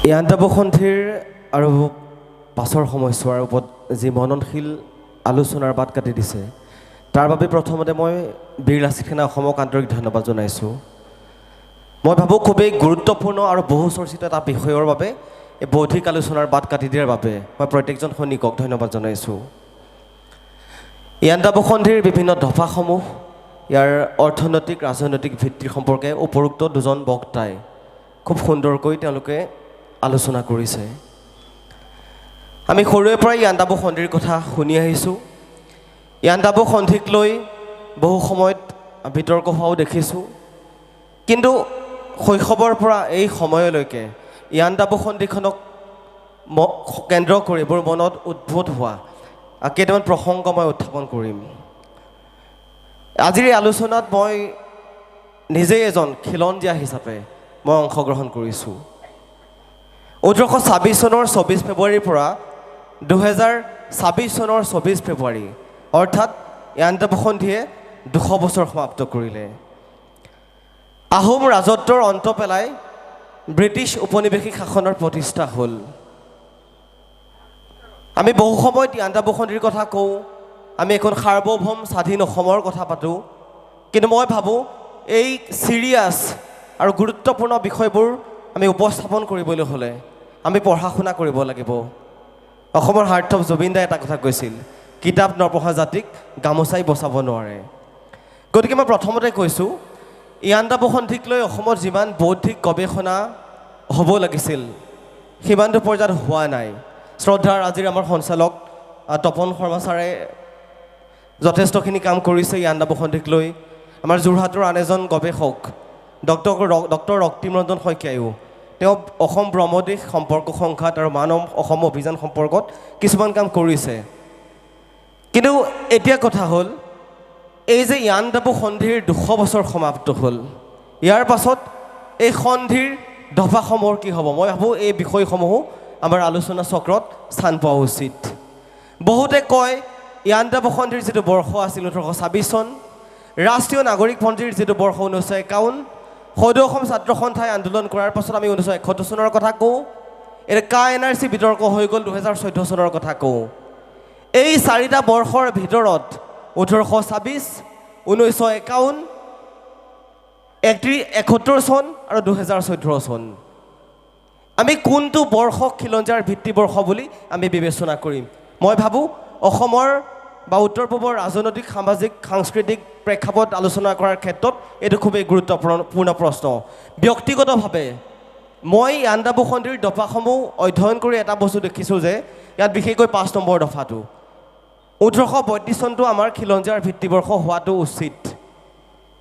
এই আন্তঃসন্ধিৰ আৰু পাছৰ সময়ছোৱাৰ ওপৰত যি মননশীল আলোচনাৰ বাট কাটি দিছে তাৰ বাবে প্ৰথমতে মই বীৰ লাচিত সেনা অসমক আন্তৰিক ধন্যবাদ জনাইছোঁ। মই ভাবোঁ খুবেই গুৰুত্বপূৰ্ণ আৰু বহু চৰ্চিত এটা বিষয়ৰ বাবে এই বৌদ্ধিক আলোচনাৰ বাট কাটি দিয়াৰ বাবে মই প্ৰত্যেকজন সৈনিকক ধন্যবাদ জনাইছোঁ। এই আন্তঃসন্ধিৰ বিভিন্ন দফাসমূহ ইয়াৰ অৰ্থনৈতিক ৰাজনৈতিক ভিত্তিৰ সম্পৰ্কে উপৰোক্ত দুজন বক্তাই খুব সুন্দৰকৈ তেওঁলোকে আলোচনা কৰিছে। আমি সৰুৰে পৰাই এই আন্তঃসন্ধিৰ কথা শুনি আহিছোঁ। এই আন্তঃসন্ধিক লৈ বহু সময়ত বিতৰ্ক হোৱাও দেখিছোঁ, কিন্তু শৈশৱৰ পৰা এই সময়লৈকে এই আন্তঃসন্ধিখনক কেন্দ্ৰ কৰি মোৰ মনত উদ্ভৱ হোৱা কেইটামান প্ৰসংগ মই উত্থাপন কৰিম। আজিৰ এই আলোচনাত মই নিজেই এজন খিলঞ্জীয়া হিচাপে মই অংশগ্ৰহণ কৰিছোঁ। 1826 চনৰ 24 ফেব্ৰুৱাৰীৰ পৰা 2026 চনৰ 24 ফেব্ৰুৱাৰী অৰ্থাৎ এই আন্তঃসন্ধিয়ে 200 বছৰ সমাপ্ত কৰিলে। আহোম ৰাজত্বৰ অন্ত পেলাই ব্ৰিটিছ উপনিৱেশিক শাসনৰ প্ৰতিষ্ঠা হ'ল। আমি বহু সময়ত এই আন্তঃসন্ধিৰ কথা কওঁ, আমি এখন সাৰ্বভৌম স্বাধীন অসমৰ কথা পাতোঁ, কিন্তু মই ভাবোঁ এই চিৰিয়াছ আৰু গুৰুত্বপূৰ্ণ বিষয়বোৰ আমি উপস্থাপন কৰিবলৈ হ'লে আমি পঢ়া শুনা কৰিব লাগিব। অসমৰ হাৰ্থ জুবিন দাই এটা কথা কৈছিল, কিতাপ নপঢ়া জাতিক গামোচাই বচাব নোৱাৰে। গতিকে মই প্ৰথমতে কৈছোঁ, এই আন্তঃসন্ধিক লৈ অসমত যিমান বৌদ্ধিক গৱেষণা হ'ব লাগিছিল সিমানটো পৰ্যায়ত হোৱা নাই। শ্ৰদ্ধাৰ আজিৰ আমাৰ সঞ্চালক তপন শৰ্মা ছাৰে যথেষ্টখিনি কাম কৰিছে এই আন্তঃসন্ধিক লৈ। আমাৰ যোৰহাটৰ আন এজন গৱেষক ডক্টৰ ৰক্তিম ৰঞ্জন শইকীয়ায়ো তেওঁ অসম ব্ৰহ্মদেশ সম্পৰ্ক সংঘাত আৰু মানৱ অসম অভিযান সম্পৰ্কত কিছুমান কাম কৰিছে। কিন্তু এতিয়া কথা হ'ল এই যে এই আন্তঃসন্ধিৰ 200 বছৰ সমাপ্ত হ'ল, ইয়াৰ পাছত এই সন্ধিৰ দফাসমূহৰ কি হ'ব? মই ভাবোঁ এই বিষয়সমূহো আমাৰ আলোচনা চক্ৰত স্থান পোৱা উচিত। বহুতে কয় এই আন্তঃসন্ধিৰ যিটো বৰ্ষ আছিল 1826 চন, ৰাষ্ট্ৰীয় নাগৰিকপঞ্জীৰ যিটো বৰ্ষ 1951, সদৌ অসম ছাত্ৰ সন্থাই আন্দোলন কৰাৰ পাছত আমি 1971 চনৰ কথা কওঁ, এতিয়া KNRC বিতৰ্ক হৈ গ'ল 2014 চনৰ কথা কওঁ। এই চাৰিটা বৰ্ষৰ ভিতৰত 1826, 1951, 71 চন আৰু 2014 চন আমি কোনটো বৰ্ষক খিলঞ্জীয়াৰ ভিত্তিবৰ্ষ বুলি আমি বিবেচনা কৰিম? মই ভাবোঁ অসমৰ বা উত্তৰ পূবৰ ৰাজনৈতিক সামাজিক সাংস্কৃতিক প্ৰেক্ষাপট আলোচনা কৰাৰ ক্ষেত্ৰত এইটো খুবেই গুৰুত্বপূৰ্ণ প্ৰশ্ন। ব্যক্তিগতভাৱে মই আন্তঃসন্ধিৰ দফাসমূহ অধ্যয়ন কৰি এটা বস্তু দেখিছোঁ যে ইয়াত বিশেষকৈ 5 নম্বৰ দফাটো 1832 চনটো আমাৰ খিলঞ্জীয়াৰ ভিত্তিবৰ্ষ হোৱাটো উচিত।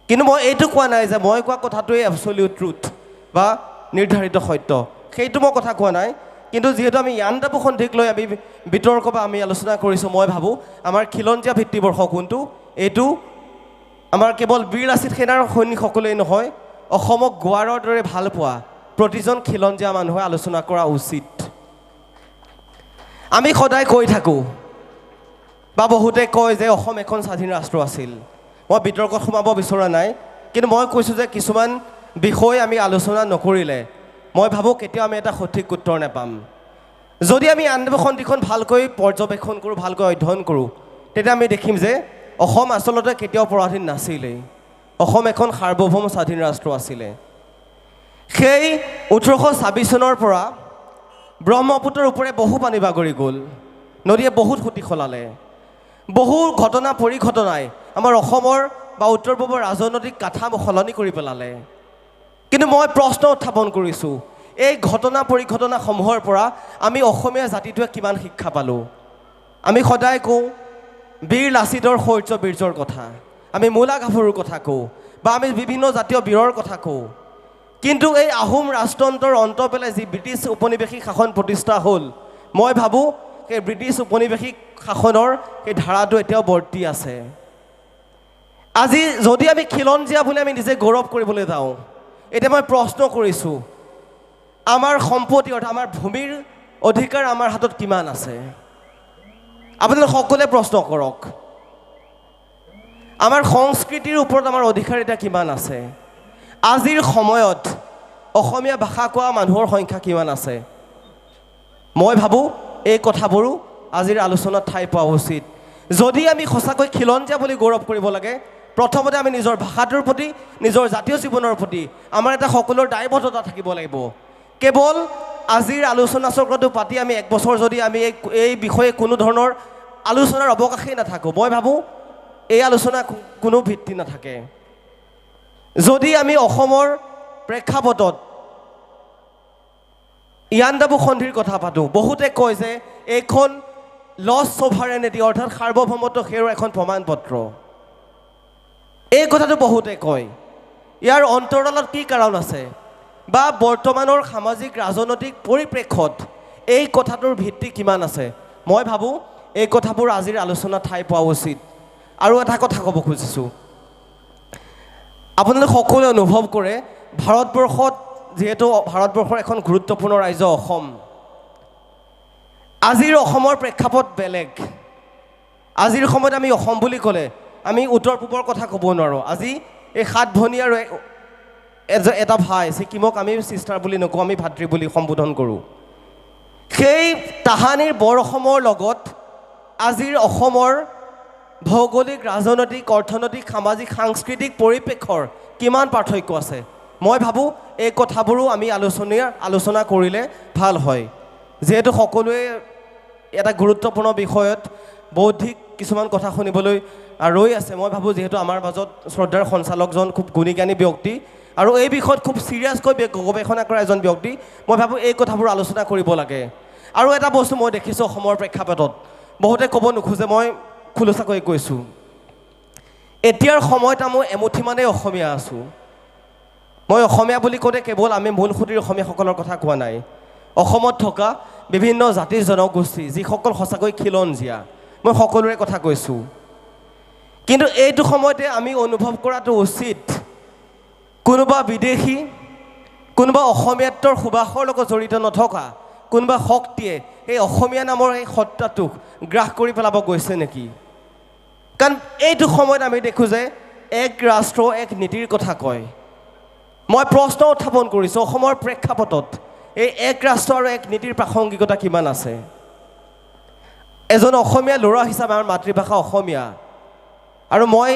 কিন্তু মই এইটো কোৱা নাই যে মই কোৱা কথাটোৱেই এবছলিউট ট্ৰুথ বা নিৰ্ধাৰিত সত্য, সেইটো মই কথা কোৱা নাই। কিন্তু যিহেতু আমি আন্তঃসন্ধিক লৈ আমি বিতৰ্ক বা আমি আলোচনা কৰিছোঁ, মই ভাবোঁ আমাৰ খিলঞ্জীয়া ভিত্তিবৰ্ষ কোনটো, এইটো আমাৰ কেৱল বীৰ লাচিত সেনাৰ সৈনিকসকলেই নহয়, অসমক গোৱাৰৰ দৰে ভাল পোৱা প্ৰতিজন খিলঞ্জীয়া মানুহে আলোচনা কৰা উচিত। আমি সদায় কৈ থাকোঁ বা বহুতে কয় যে অসম এখন স্বাধীন ৰাষ্ট্ৰ আছিল। মই বিতৰ্কত সোমাব বিচৰা নাই, কিন্তু মই কৈছোঁ যে কিছুমান বিষয় আমি আলোচনা নকৰিলে মই ভাবোঁ কেতিয়াও আমি এটা সঠিক উত্তৰ নাপাম। যদি আমি আন্তঃসন্ধিখন ভালকৈ পৰ্যবেক্ষণ কৰোঁ, ভালকৈ অধ্যয়ন কৰোঁ, তেতিয়া আমি দেখিম যে অসম আচলতে কেতিয়াও পৰাধীন নাছিলেই। অসম এখন সাৰ্বভৌম স্বাধীন ৰাষ্ট্ৰ আছিলে। সেই 1826 চনৰ পৰা ব্ৰহ্মপুত্ৰৰ ওপৰে বহু পানী বাগৰি গ'ল, নদীয়ে বহুত সুঁতি সলালে, বহু ঘটনা পৰিঘটনাই আমাৰ অসমৰ বা উত্তৰ পূবৰ ৰাজনৈতিক কাঠা সলনি কৰি পেলালে। কিন্তু মই প্ৰশ্ন উত্থাপন কৰিছোঁ, এই ঘটনা পৰিঘটনাসমূহৰ পৰা আমি অসমীয়া জাতিটোৱে কিমান শিক্ষা পালোঁ? আমি সদায় কওঁ বীৰ লাচিতৰ শৌৰ্য বীৰ্যৰ কথা, আমি মূলা গাভৰুৰ কথা কওঁ বা আমি বিভিন্ন জাতীয় বীৰৰ কথা কওঁ, কিন্তু এই আহোম ৰাজতন্ত্ৰৰ অন্ত পেলাই যি ব্ৰিটিছ উপনিৱেশিক শাসন প্ৰতিষ্ঠা হ'ল, মই ভাবোঁ সেই ব্ৰিটিছ উপনিৱেশিক শাসনৰ সেই ধাৰাটো এতিয়াও বৰ্তি আছে। আজি যদি আমি খিলঞ্জীয়া বুলি আমি নিজে গৌৰৱ কৰিবলৈ যাওঁ, এতিয়া মই প্ৰশ্ন কৰিছোঁ আমাৰ সম্পত্তি অৰ্থাৎ আমাৰ ভূমিৰ অধিকাৰ আমাৰ হাতত কিমান আছে? আপোনালোকে সকলোৱে প্ৰশ্ন কৰক, আমাৰ সংস্কৃতিৰ ওপৰত আমাৰ অধিকাৰ এতিয়া কিমান আছে? আজিৰ সময়ত অসমীয়া ভাষা কোৱা মানুহৰ সংখ্যা কিমান আছে? মই ভাবোঁ এই কথাবোৰো আজিৰ আলোচনাত ঠাই পোৱা উচিত যদি আমি সঁচাকৈ খিলঞ্জীয়া বুলি গৌৰৱ কৰিব লাগে প্ৰথমতে আমি নিজৰ ভাষাটোৰ প্ৰতি নিজৰ জাতীয় জীৱনৰ প্ৰতি আমাৰ এটা সকলোৰ দায়বদ্ধতা থাকিব লাগিব কেৱল আজিৰ আলোচনা চক্ৰটো পাতি আমি এক বছৰ যদি আমি এই বিষয়ে কোনো ধৰণৰ আলোচনাৰ অৱকাশেই নাথাকোঁ মই ভাবোঁ এই আলোচনা কোনো ভিত্তি নাথাকে যদি আমি অসমৰ প্ৰেক্ষাপটত ইয়াণ্ডাবু সন্ধিৰ কথা পাতোঁ বহুতে কয় যে এইখন লছ ছভাৰেনিটি অৰ্থাৎ সাৰ্বভৌমত্ব হেৰুৱাৰ এখন প্ৰমাণপত্ৰ এই কথাটো বহুতে কয় ইয়াৰ অন্তৰালত কি কাৰণ আছে বা বৰ্তমানৰ সামাজিক ৰাজনৈতিক পৰিপ্ৰেক্ষত এই কথাটোৰ ভিত্তি কিমান আছে মই ভাবোঁ এই কথাবোৰ আজিৰ আলোচনাত ঠাই পোৱা উচিত আৰু এটা কথা ক'ব খুজিছোঁ আপোনালোকে সকলোৱে অনুভৱ কৰে ভাৰতবৰ্ষত যিহেতু ভাৰতবৰ্ষৰ এখন গুৰুত্বপূৰ্ণ ৰাজ্য অসম আজিৰ অসমৰ প্ৰেক্ষাপট বেলেগ আজিৰ সময়ত আমি অসম বুলি ক'লে আমি উত্তৰ পূবৰ কথা ক'ব নোৱাৰোঁ আজি এই সাত ভনী আৰু এটা ভাই ছিকিমক আমি ছিষ্টাৰ বুলি নকওঁ আমি ভাতৃ বুলি সম্বোধন কৰোঁ সেই তাহানিৰ বৰ অসমৰ লগত আজিৰ অসমৰ ভৌগোলিক ৰাজনৈতিক অৰ্থনৈতিক সামাজিক সাংস্কৃতিক পৰিপ্ৰেক্ষৰ কিমান পাৰ্থক্য আছে মই ভাবোঁ এই কথাবোৰো আমি আলোচনা কৰিলে ভাল হয় যিহেতু সকলোৱে এটা গুৰুত্বপূৰ্ণ বিষয়ত বৌদ্ধিক কিছুমান কথা শুনিবলৈ ৰৈ আছে মই ভাবোঁ যিহেতু আমাৰ মাজত শ্ৰদ্ধাৰ সঞ্চালকজন খুব গুণী জ্ঞানী ব্যক্তি আৰু এই বিষয়ত খুব চিৰিয়াছকৈ গৱেষণা কৰা এজন ব্যক্তি মই ভাবোঁ এই কথাবোৰ আলোচনা কৰিব লাগে আৰু এটা বস্তু মই দেখিছোঁ অসমৰ প্ৰেক্ষাপটত বহুতে ক'ব নোখোজে মই খোলোচাকৈ কৈছোঁ এতিয়াৰ সময়ত মই এমুঠিমানেই অসমীয়া আছোঁ মই অসমীয়া বুলি কওঁতে কেৱল আমি মূলসুঁতিৰ অসমীয়াসকলৰ কথা কোৱা নাই অসমত থকা বিভিন্ন জাতি জনগোষ্ঠী যিসকল সঁচাকৈ খিলঞ্জীয়া মই সকলোৰে কথা কৈছোঁ কিন্তু এইটো সময়তে আমি অনুভৱ কৰাটো উচিত কোনোবা বিদেশী কোনোবা অসমীয়াত্বৰ সুবাসৰ লগত জড়িত নথকা কোনোবা শক্তিয়ে এই অসমীয়া নামৰ এই সত্তাটোক গ্ৰাস কৰি পেলাব গৈছে নেকি কাৰণ এইটো সময়ত আমি দেখোঁ যে এক ৰাষ্ট্ৰ এক নীতিৰ কথা কয় মই প্ৰশ্ন উত্থাপন কৰিছোঁ অসমৰ প্ৰেক্ষাপটত এই এক ৰাষ্ট্ৰ আৰু এক নীতিৰ প্ৰাসংগিকতা কিমান আছে এজন অসমীয়া ল'ৰা হিচাপে আমাৰ মাতৃভাষা অসমীয়া আৰু মই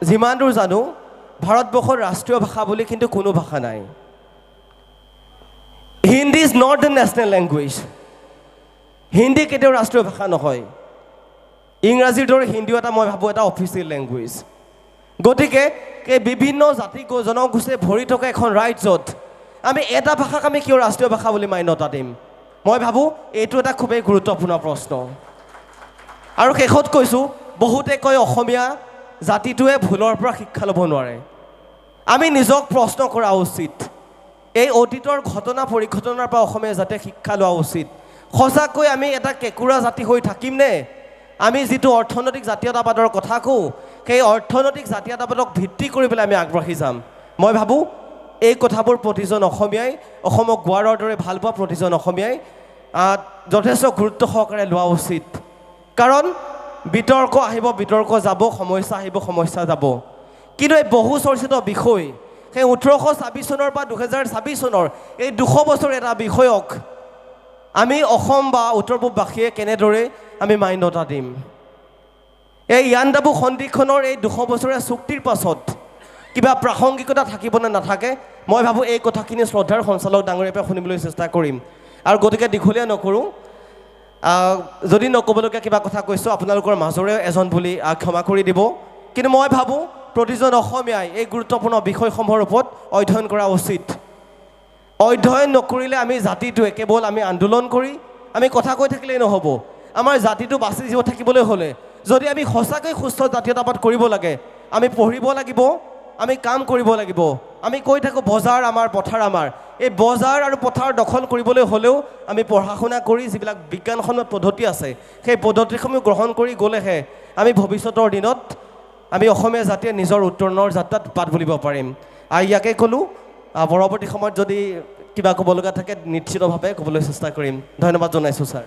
যিমান দূৰ জানো ভাৰতবৰ্ষৰ ৰাষ্ট্ৰীয় ভাষা বুলি কিন্তু কোনো ভাষা নাই Hindi is not the national language Hindi কেতিয়াও ৰাষ্ট্ৰীয় ভাষা নহয় ইংৰাজীৰ দৰে হিন্দীও এটা মই ভাবোঁ এটা অফিচিয়েল লেংগুৱেজ গতিকে এই বিভিন্ন জাতি জনগোষ্ঠীয়ে ভৰি থকা এখন ৰাজ্যত আমি এটা ভাষাক আমি কিয় ৰাষ্ট্ৰীয় ভাষা বুলি মান্যতা দিম মই ভাবোঁ এইটো এটা খুবেই গুৰুত্বপূৰ্ণ প্ৰশ্ন আৰু শেষত কৈছোঁ বহুতে কয় অসমীয়া জাতিটোৱে ভুলৰ পৰা শিক্ষা ল'ব নোৱাৰে আমি নিজক প্ৰশ্ন কৰা উচিত এই অতীতৰ ঘটনা পৰিঘটনাৰ পৰা অসমীয়া জাতিয়ে শিক্ষা লোৱা উচিত সঁচাকৈ আমি এটা কেঁকুৰা জাতি হৈ থাকিমনে আমি যিটো অৰ্থনৈতিক জাতীয়তাবাদৰ কথা কওঁ সেই অৰ্থনৈতিক জাতীয়তাবাদক ভিত্তি কৰি পেলাই আমি আগবাঢ়ি যাম মই ভাবোঁ এই কথাবোৰ প্ৰতিজন অসমীয়াই অসমক গোৱাৰৰ দৰে ভাল পোৱা প্ৰতিজন অসমীয়াই যথেষ্ট গুৰুত্ব সহকাৰে লোৱা উচিত কাৰণ বিতৰ্ক আহিব বিতৰ্ক যাব সমস্যা আহিব সমস্যা যাব কিন্তু এই বহু চৰ্চিত বিষয় সেই 1826 চনৰ পৰা 2026 চনৰ এই 200 বছৰ এটা বিষয়ক আমি অসম বা উত্তৰ পূববাসীয়ে কেনেদৰে আমি মান্যতা দিম এই ইয়াণ্ডাবু সন্ধিখনৰ এই 200 বছৰীয়া চুক্তিৰ পাছত কিবা প্ৰাসংগিকতা থাকিব নে নাথাকে মই ভাবোঁ এই কথাখিনি শ্ৰদ্ধাৰ সঞ্চালক ডাঙৰীয়াৰ পৰা শুনিবলৈ চেষ্টা কৰিম আৰু গতিকে দীঘলীয়া নকৰোঁ যদি নক'বলগীয়া কিবা কথা কৈছোঁ আপোনালোকৰ মাজৰে এজন বুলি ক্ষমা কৰি দিব কিন্তু মই ভাবোঁ প্ৰতিজন অসমীয়াই এই গুৰুত্বপূৰ্ণ বিষয়সমূহৰ ওপৰত অধ্যয়ন কৰা উচিত অধ্যয়ন নকৰিলে আমি জাতিটোৱে কেৱল আমি আন্দোলন কৰি আমি কথা কৈ থাকিলেই নহ'ব আমাৰ জাতিটো বাচি জীৱ থাকিবলৈ হ'লে যদি আমি সঁচাকৈ সুস্থ জাতীয়তাবাদ কৰিব লাগে আমি পঢ়িব লাগিব আমি কাম কৰিব লাগিব আমি কৈ থাকোঁ বজাৰ আমাৰ পথাৰ আমাৰ এই বজাৰ আৰু পথাৰ দখল কৰিবলৈ হ'লেও আমি পঢ়া শুনা কৰি যিবিলাক বিজ্ঞানসন্মত পদ্ধতি আছে সেই পদ্ধতিসমূহ গ্ৰহণ কৰি গ'লেহে আমি ভৱিষ্যতৰ দিনত আমি অসমীয়া জাতিয়ে নিজৰ উত্তৰণৰ যাত্ৰাত বাট বুলিব পাৰিম আৰু ইয়াকে ক'লোঁ পৰৱৰ্তী সময়ত যদি কিবা ক'ব লগা থাকে নিশ্চিতভাৱে ক'বলৈ চেষ্টা কৰিম ধন্যবাদ জনাইছোঁ ছাৰ